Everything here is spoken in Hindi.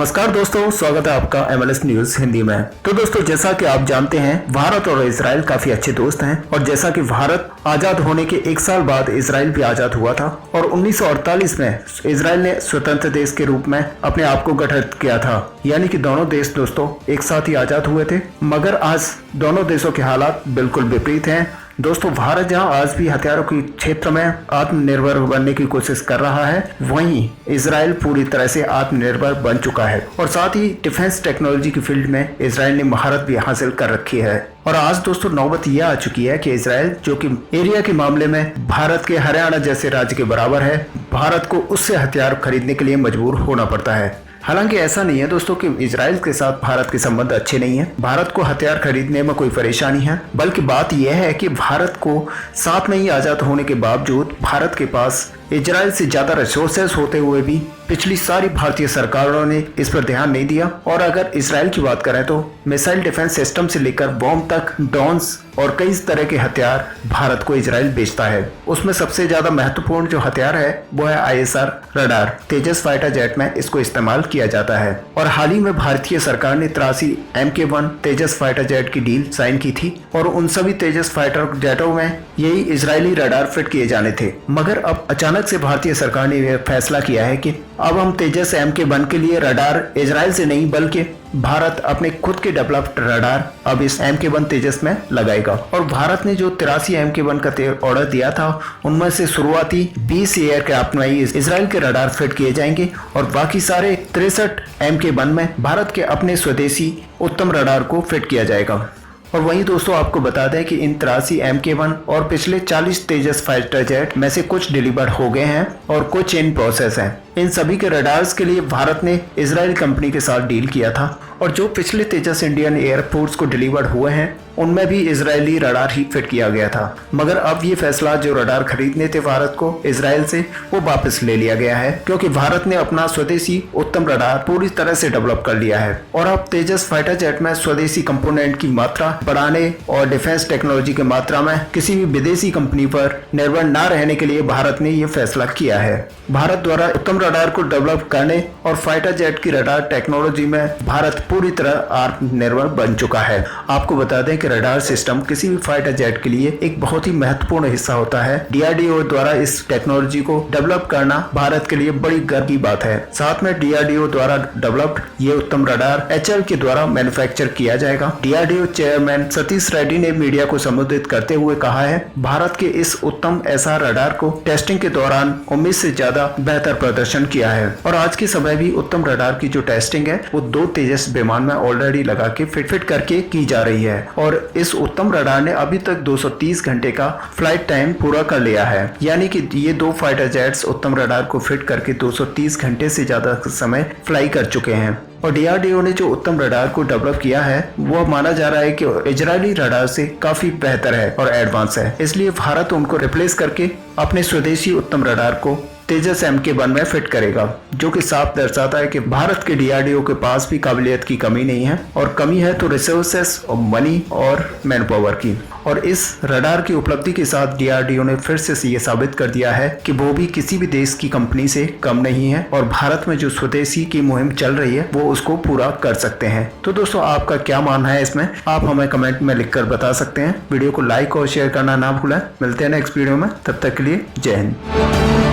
नमस्कार दोस्तों, स्वागत है आपका MLS न्यूज हिंदी में। तो दोस्तों, जैसा कि आप जानते हैं, भारत और इजराइल काफी अच्छे दोस्त हैं और जैसा कि भारत आजाद होने के 1 साल बाद इजराइल भी आजाद हुआ था और 1948 में इजराइल ने स्वतंत्र देश के रूप में अपने आप को गठित किया था। यानी कि दोनों देश दोस्तों एक साथ ही आजाद हुए थे। मगर आज दोनों देशों के हालात बिल्कुल विपरीत हैं। दोस्तों, भारत जहां आज भी हथियारों के क्षेत्र में आत्मनिर्भर बनने की कोशिश कर रहा है, वहीं इजराइल पूरी तरह से आत्मनिर्भर बन चुका है और साथ ही डिफेंस टेक्नोलॉजी की फील्ड में इजराइल ने महारत भी हासिल कर रखी है। और आज दोस्तों नौबत यह आ चुकी है कि इजराइल, जो कि एरिया के मामले में भारत के हरियाणा जैसे राज्य के बराबर है, भारत को उससे हथियार खरीदने के लिए मजबूर होना पड़ता है। हालांकि ऐसा नहीं है दोस्तों कि इजराइल के साथ भारत के संबंध अच्छे नहीं है। भारत को हथियार खरीदने में कोई परेशानी है, बल्कि बात यह है कि भारत को साथ में ही आजाद होने के बावजूद भारत के पास इजराइल से ज्यादा रिसोर्सेज होते हुए भी पिछली सारी भारतीय सरकारों ने इस पर ध्यान नहीं दिया। और अगर इजराइल की बात करें तो मिसाइल डिफेंस सिस्टम से लेकर बॉम्ब तक, ड्रोन्स और कई तरह के हथियार भारत को इजराइल बेचता है। उसमें सबसे ज्यादा महत्वपूर्ण जो हथियार है वो है ISR रडार। तेजस फाइटर जेट में इसको इस्तेमाल किया जाता है और हाल ही में भारतीय सरकार ने 83 MK1 तेजस फाइटर जेट की डील साइन की थी और उन सभी तेजस फाइटर जेटों में यही इजरायली रडार फिट किए जाने थे। मगर अब अचानक से भारतीय सरकार ने यह फैसला किया है कि अब हम तेजस MK1 के लिए रडार इजराइल से नहीं बल्कि भारत अपने खुद के डेवलप्ड रडार अब इस MK1 तेजस में लगाएगा। और भारत ने जो 83 MK1 का ऑर्डर दिया था, उनमें से शुरुआती 20 एयरक्राफ्ट में इजराइल के रडार फिट किए जाएंगे और बाकी सारे 63 MK1 में भारत के अपने स्वदेशी उत्तम रडार को फिट किया जाएगा। और वहीं दोस्तों आपको बता दें कि इन 83 MK1 और पिछले 40 तेजस फाइटर जेट में से कुछ डिलीवर्ड हो गए हैं और कुछ इन प्रोसेस हैं। इन सभी के रडार्स के लिए भारत ने इजराइल कंपनी के साथ डील किया था और जो पिछले तेजस इंडियन एयरफोर्स को डिलीवर्ड हुए हैं उनमें भी इजरायली रडार ही फिट किया गया था। मगर अब ये फैसला जो रडार खरीदने थे भारत को इजराइल से, वो वापस ले लिया गया है क्योंकि भारत ने अपना स्वदेशी उत्तम रडार पूरी तरह से डेवलप कर लिया है। और अब तेजस फाइटर जेट में स्वदेशी कंपोनेंट की मात्रा बढ़ाने और डिफेंस टेक्नोलॉजी की मात्रा में किसी भी विदेशी कंपनी पर निर्भर न रहने के लिए भारत ने यह फैसला किया है। भारत द्वारा उत्तम रडार को डेवलप करने और फाइटर जेट की रडार टेक्नोलॉजी में भारत पूरी तरह आत्मनिर्भर बन चुका है। आपको बता दें कि रडार सिस्टम किसी भी फाइटर जेट के लिए एक बहुत ही महत्वपूर्ण हिस्सा होता है। DRDO द्वारा इस टेक्नोलॉजी को डेवलप करना भारत के लिए बड़ी गर्व की बात है। साथ में DRDO द्वारा डेवलप्ड ये उत्तम रडार HAL के द्वारा मैन्युफैक्चर किया जाएगा। DRDO चेयरमैन सतीश रेड्डी ने मीडिया को संबोधित करते हुए कहा है, भारत के इस उत्तम SR रडार को टेस्टिंग के दौरान उम्मीद से ज्यादा बेहतर प्रदर्शन किया है और आज के समय भी उत्तम रडार की जो टेस्टिंग है वो 2 तेजस विमान में ऑलरेडी लगा के फिट करके की जा रही है। और इस उत्तम रडार ने अभी तक 230 घंटे का फ्लाइट टाइम पूरा कर लिया है। यानी कि ये 2 फाइटर जेट्स उत्तम रडार को फिट करके 230 घंटे से ज्यादा समय फ्लाई कर चुके हैं। और DRDO ने जो उत्तम रडार को डेवलप किया है वो माना जा रहा है कि इजरायली रडार से काफी बेहतर है और एडवांस है। इसलिए भारत उनको रिप्लेस करके अपने स्वदेशी उत्तम रडार को तेजस MK1 में फिट करेगा, जो कि साफ दर्शाता है कि भारत के DRDO के पास भी काबिलियत की कमी नहीं है और कमी है तो रिसोर्सेस और मनी और मैन पावर की। और इस रडार की उपलब्धि के साथ DRDO ने फिर से ये साबित कर दिया है कि वो भी किसी भी देश की कंपनी से कम नहीं है और भारत में जो स्वदेशी की मुहिम चल रही है वो उसको पूरा कर सकते हैं। तो दोस्तों आपका क्या मानना है इसमें, आप हमें कमेंट में लिखकर बता सकते हैं। वीडियो को लाइक और शेयर करना ना भूलें। मिलते हैं नेक्स्ट वीडियो में, तब तक के लिए जय हिंद।